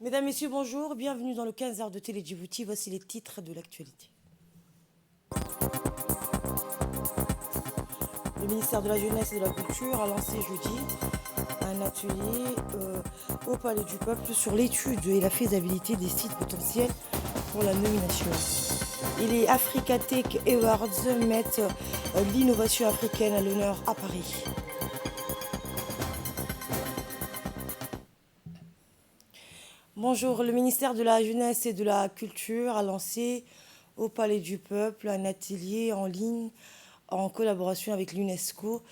Mesdames, Messieurs, bonjour. Bienvenue dans le 15 heures de Télé Djibouti. Voici les titres de l'actualité. Le ministère de la Jeunesse et de la Culture a lancé jeudi un atelier au Palais du Peuple sur l'étude et la faisabilité des sites potentiels pour la nomination. Et les Africa Tech Awards mettent l'innovation africaine à l'honneur à Paris. Bonjour, le ministère de la Jeunesse et de la Culture a lancé au Palais du Peuple un atelier en ligne en collaboration avec l'UNESCO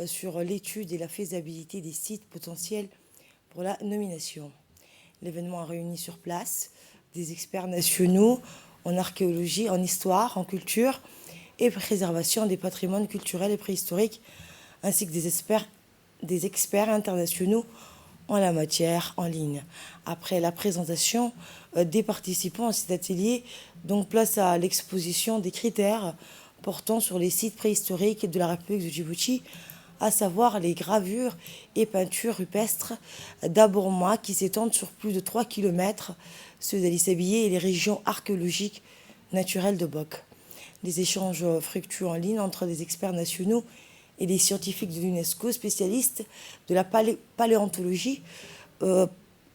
sur l'étude et la faisabilité des sites potentiels pour la nomination. L'événement a réuni sur place des experts nationaux en archéologie, en histoire, en culture et préservation des patrimoines culturels et préhistoriques, ainsi que des experts internationaux en la matière en ligne. Après la présentation des participants à cet atelier, donc place à l'exposition des critères portant sur les sites préhistoriques de la République de Djibouti, à savoir les gravures et peintures rupestres d'Abourma qui s'étendent sur plus de 3 km, ceux d'Alissabié et les régions archéologiques naturelles de Bok. Les échanges fructueux en ligne entre des experts nationaux et des scientifiques de l'UNESCO spécialistes de la paléontologie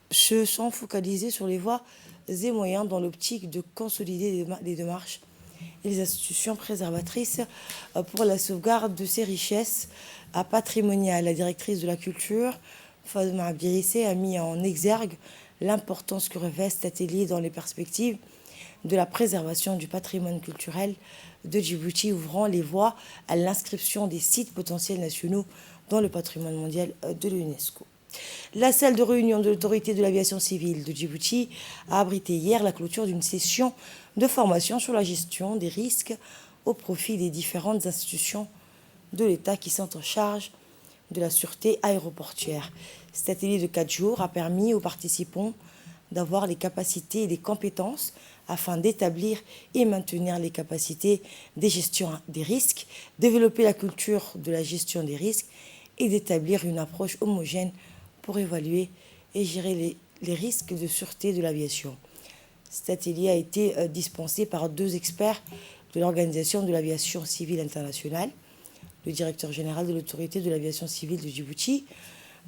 se sont focalisés sur les voies et moyens dans l'optique de consolider les démarches et les institutions préservatrices pour la sauvegarde de ces richesses patrimoniales. La directrice de la culture, Fadma Abdirissé, a mis en exergue l'importance que revêt cet atelier dans les perspectives de la préservation du patrimoine culturel de Djibouti, ouvrant les voies à l'inscription des sites potentiels nationaux dans le patrimoine mondial de l'UNESCO. La salle de réunion de l'autorité de l'aviation civile de Djibouti a abrité hier la clôture d'une session de formation sur la gestion des risques au profit des différentes institutions de l'État qui sont en charge de la sûreté aéroportuaire. Cet atelier de 4 jours a permis aux participants d'avoir les capacités et les compétences afin d'établir et maintenir les capacités de gestion des risques, développer la culture de la gestion des risques et d'établir une approche homogène pour évaluer et gérer les risques de sûreté de l'aviation. Cet atelier a été dispensé par 2 experts de l'Organisation de l'aviation civile internationale. Le directeur général de l'autorité de l'aviation civile de Djibouti,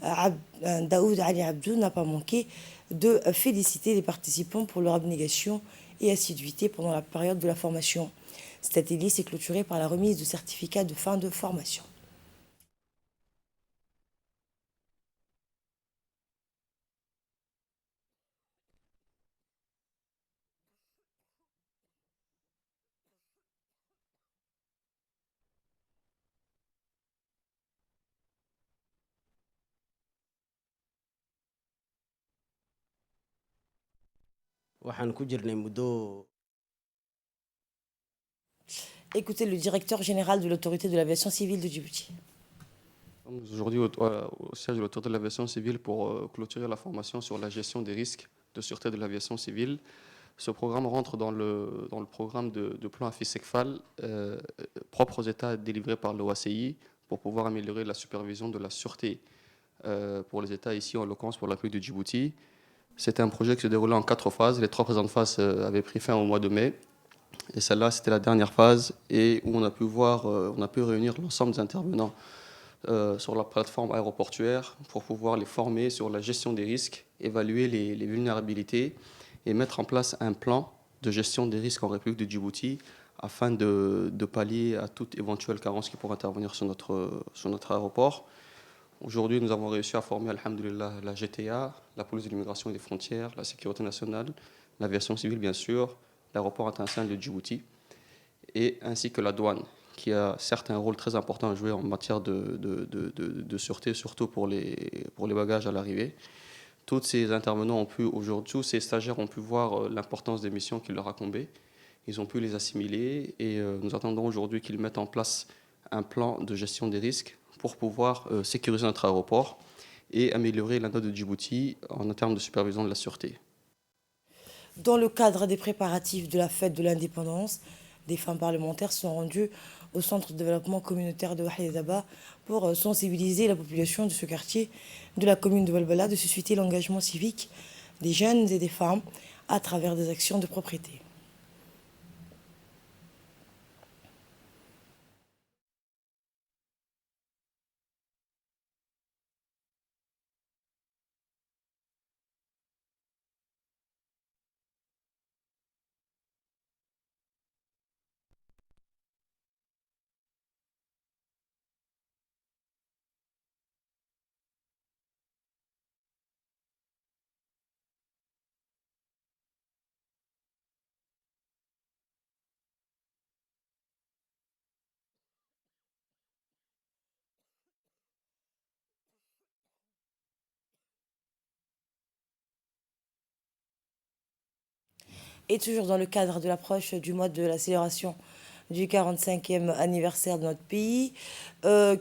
Daoud Ali Abdou, n'a pas manqué de féliciter les participants pour leur abnégation et assiduité pendant la période de la formation. Cet atelier s'est clôturé par la remise de certificats de fin de formation. waxaan ku jirnay muddo. Écoutez le directeur général de l'autorité de l'aviation civile de Djibouti. Aujourd'hui au siège de l'autorité de l'aviation civile pour clôturer la formation sur la gestion des risques de sûreté de l'aviation civile. Ce programme rentre dans le programme de plan AFISECFAL propre aux États délivré par l'OACI pour pouvoir améliorer la supervision de la sûreté pour les États ici, en l'occurrence pour la République de Djibouti. C'était un projet qui se déroulait en 4 phases. Les 3 précédentes phases avaient pris fin au mois de mai. Et celle-là, c'était la dernière phase et où on a pu réunir l'ensemble des intervenants sur la plateforme aéroportuaire pour pouvoir les former sur la gestion des risques, évaluer les vulnérabilités et mettre en place un plan de gestion des risques en République de Djibouti afin de pallier à toute éventuelle carence qui pourrait intervenir sur notre aéroport. Aujourd'hui, nous avons réussi à former, alhamdoulilah, la GTA, la police de l'immigration et des frontières, la sécurité nationale, l'aviation civile bien sûr, l'aéroport international de Djibouti, et ainsi que la douane, qui a certes un rôle très important à jouer en matière de sûreté, surtout pour les bagages à l'arrivée. Tous ces intervenants ont pu aujourd'hui, tous ces stagiaires ont pu voir l'importance des missions qui leur incombaient. Ils ont pu les assimiler et nous attendons aujourd'hui qu'ils mettent en place un plan de gestion des risques pour pouvoir sécuriser notre aéroport et améliorer la note de Djibouti en termes de supervision de la sûreté. Dans le cadre des préparatifs de la fête de l'indépendance, des femmes parlementaires sont rendues au centre de développement communautaire de Wahid pour sensibiliser la population de ce quartier de la commune de Balbala, de susciter l'engagement civique des jeunes et des femmes à travers des actions de propriété. Et toujours dans le cadre de l'approche du mois de la célébration du 45e anniversaire de notre pays,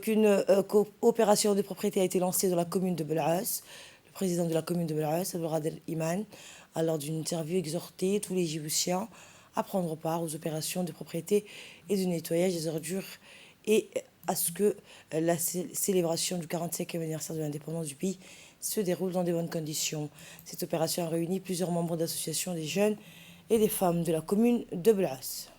qu'une coopération de propriété a été lancée dans la commune de Bel'as. Le président de la commune de Bel'as, Abdelkader Iman, a lors d'une interview exhorté tous les Djiboutiens à prendre part aux opérations de propriété et de nettoyage des ordures et à ce que la célébration du 45e anniversaire de l'indépendance du pays se déroule dans de bonnes conditions. Cette opération a réuni plusieurs membres d'associations des jeunes et des femmes de la commune de Bel'as.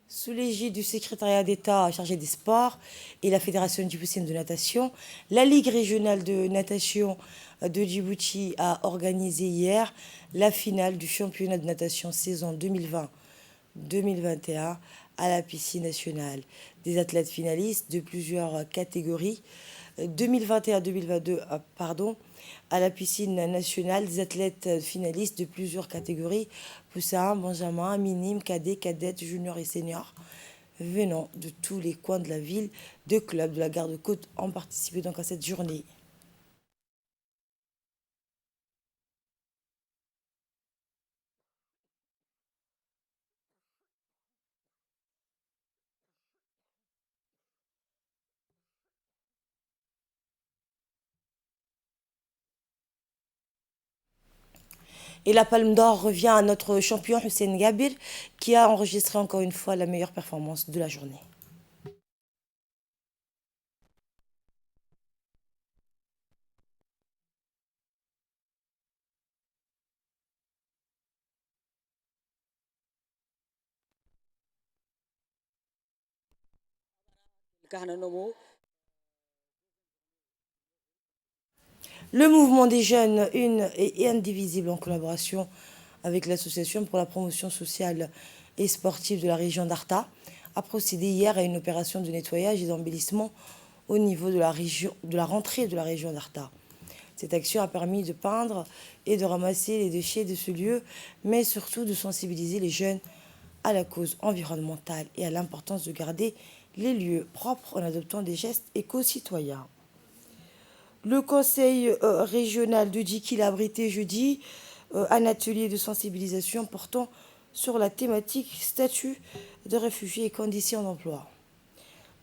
Sous l'égide du secrétariat d'État chargé des sports et la Fédération djiboutienne de natation, la Ligue régionale de natation de Djibouti a organisé hier la finale du championnat de natation saison 2020-2021 à la piscine nationale. Des athlètes finalistes de plusieurs catégories 2021-2022, pardon, à la piscine nationale, des athlètes finalistes de plusieurs catégories, poussins, benjamin, minime, cadet, cadette, junior et senior, venant de tous les coins de la ville. Deux clubs de la Garde-Côte ont participé donc à cette journée. Et la Palme d'Or revient à notre champion Hussein Gabir, qui a enregistré encore une fois la meilleure performance de la journée. Le mouvement des jeunes, une et indivisible en collaboration avec l'association pour la promotion sociale et sportive de la région d'Arta, a procédé hier à une opération de nettoyage et d'embellissement au niveau de la rentrée de la région d'Arta. Cette action a permis de peindre et de ramasser les déchets de ce lieu, mais surtout de sensibiliser les jeunes à la cause environnementale et à l'importance de garder les lieux propres en adoptant des gestes éco-citoyens. Le conseil régional de Djikil a abrité jeudi un atelier de sensibilisation portant sur la thématique statut de réfugiés et conditions d'emploi.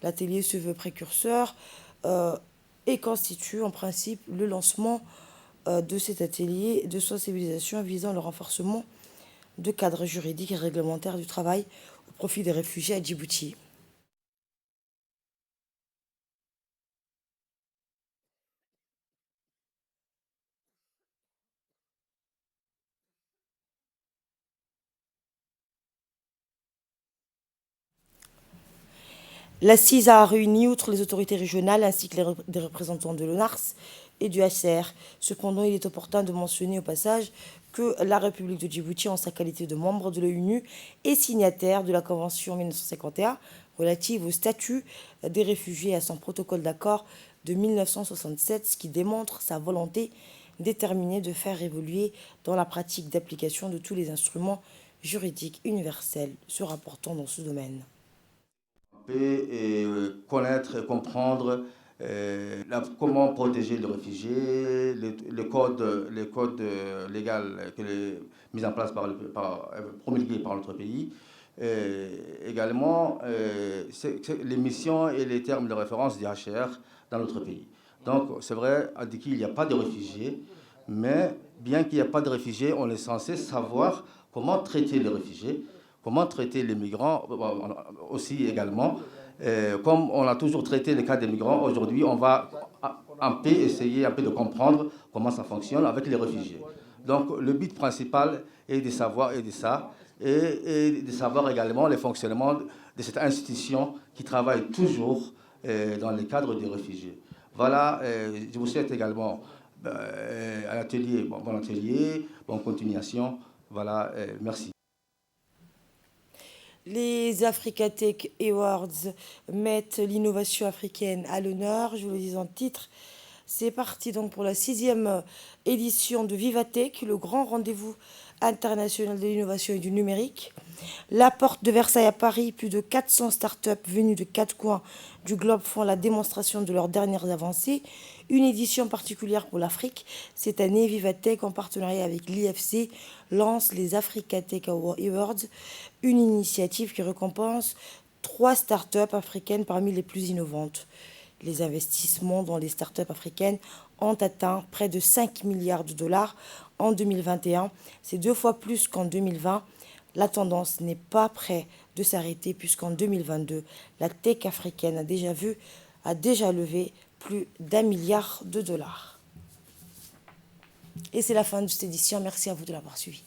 L'atelier se veut précurseur et constitue en principe le lancement de cet atelier de sensibilisation visant le renforcement de cadres juridiques et réglementaires du travail au profit des réfugiés à Djibouti. L'assise a réuni, outre les autorités régionales, ainsi que des représentants de l'ONARS et du HCR. Cependant, il est opportun de mentionner au passage que la République de Djibouti, en sa qualité de membre de l'ONU, est signataire de la Convention 1951 relative au statut des réfugiés et à son protocole d'accord de 1967, ce qui démontre sa volonté déterminée de faire évoluer dans la pratique d'application de tous les instruments juridiques universels se rapportant dans ce domaine. Et connaître et comprendre comment protéger les réfugiés, les codes légaux mis en place promulgués par notre pays. Également, les missions et les termes de référence du HCR dans notre pays. Donc, c'est vrai, à Diki, il n'y a pas de réfugiés, mais bien qu'il n'y ait pas de réfugiés, on est censé savoir comment traiter les réfugiés, comment traiter les migrants aussi également. Comme on a toujours traité les cas des migrants, aujourd'hui, on va un peu essayer un peu de comprendre comment ça fonctionne avec les réfugiés. Donc, le but principal est de savoir et de ça, et de savoir également le fonctionnement de cette institution qui travaille toujours dans le cadre des réfugiés. Voilà, je vous souhaite également un atelier, bon atelier, bonne continuation. Voilà, merci. Les Africa Tech Awards mettent l'innovation africaine à l'honneur, je vous le dis en titre. C'est parti donc pour la 6e édition de Vivatech, le grand rendez-vous international de l'innovation et du numérique. La porte de Versailles à Paris, plus de 400 startups venues de 4 coins du globe font la démonstration de leurs dernières avancées. Une édition particulière pour l'Afrique. Cette année, Vivatech, en partenariat avec l'IFC, lance les Africa Tech Awards, une initiative qui récompense 3 startups africaines parmi les plus innovantes. Les investissements dans les startups africaines ont atteint près de 5 milliards de dollars en 2021. C'est 2 fois plus qu'en 2020. La tendance n'est pas près de s'arrêter puisqu'en 2022, la tech africaine a déjà levé plus d'1 milliard de dollars. Et c'est la fin de cette édition. Merci à vous de l'avoir suivi.